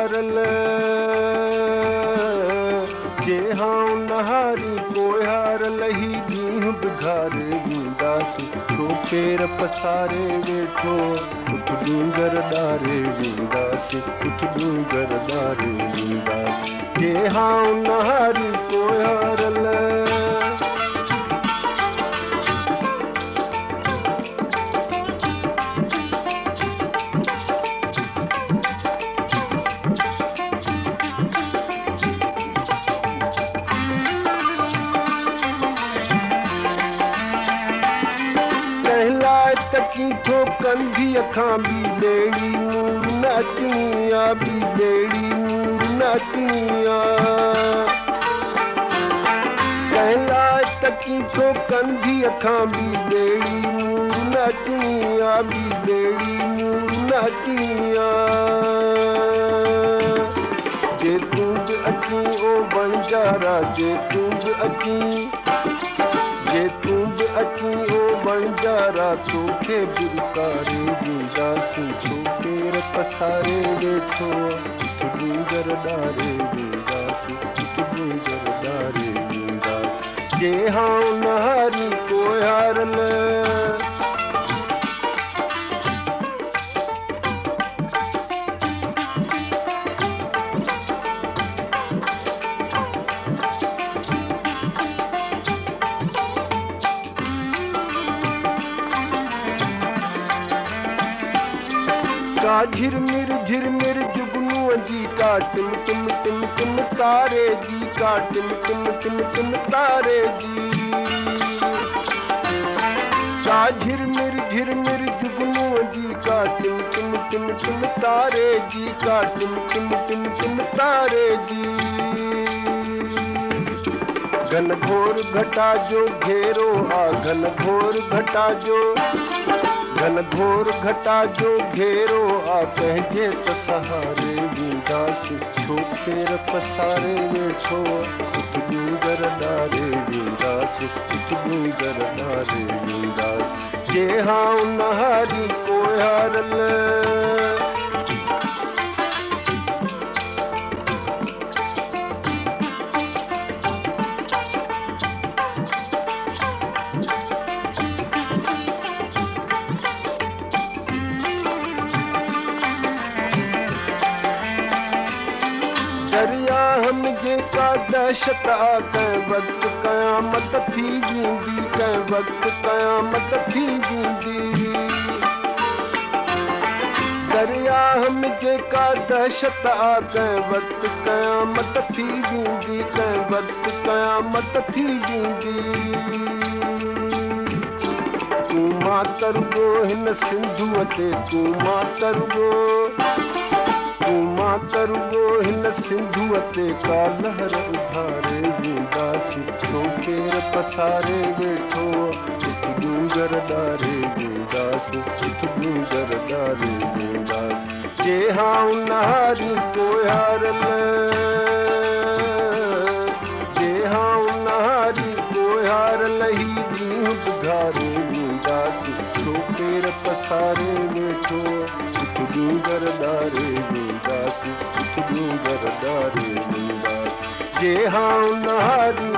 हारल जे हाँ नहारी कोई हारल ही दीह बिघारे वींदासी तो पेर पसारे वेठो कुछ डूंगर डारे वींदासी कुछ डूंगर डारे वींदासी जे हाँ नहारी कोई हारल तकी थो कंधी अखां भी लेड़ी नूर नचनिया भी लेड़ी नूर नचनिया कहला तकी थो कंधी अखां भी लेड़ी नूर नचनिया भी लेड़ी नूर नचनिया जे तूं बि अची ओ बंजारा जे तूं बि अची जे तूं बि अची ओ बंजारा तोखे बुरकारे वींदासी तो पेर पसारे वेठो कुछ डूंगर डारे वींदासी कुछ डूंगर डारे वींदासी जे हाँ नहारी कोई हारल का झिरमिर जुगनू जी का टिम टिम टिम टिम तारे जी का टिम टिम टिम टिम तारे जी का झिरमिर जुगनू जी का टिम टिम टिम टिम तारे जी का टिम टिम टिम टिम तारे जी घन घोर घटा जो घेरो आ घन घोर घटा जो घेरो आ पंहिंजे त सहारे वींदासी छो पेर पसारे वेठो कुछ डूंगर डारे वींदासी कुछ डूंगर डारे वींदासी जे हाँ नहारी कोई हारल दरिया हम जेका दहशत आ कंहिं वक़्तु क़यामत थी वेंदी कंहिं वक़्तु क़यामत थी वेंदी दरिया हम जेका दहशत आ कंहिं वक़्तु क़यामत थी वेंदी कंहिं वक़्तु क़यामत थी वेंदी तूं मातर गो हिन सिंधुअ ते तूं मातर गो हिन सिंधुअ ते का लहर उभारे वींदासी तो पेर पसारे वेठो कुछ डूंगर डारे वींदासी कुछ डूंगर डारे वींदासी जे हाँ नहारी कोई हारल जे हाँ नहारी कोई हारल ही दीह बिघारे वींदासी तो पेर पसारे वेठो कुछ डूंगर डारे वींदासी कुछ डूंगर डारे वींदासी जे हाँ नहारी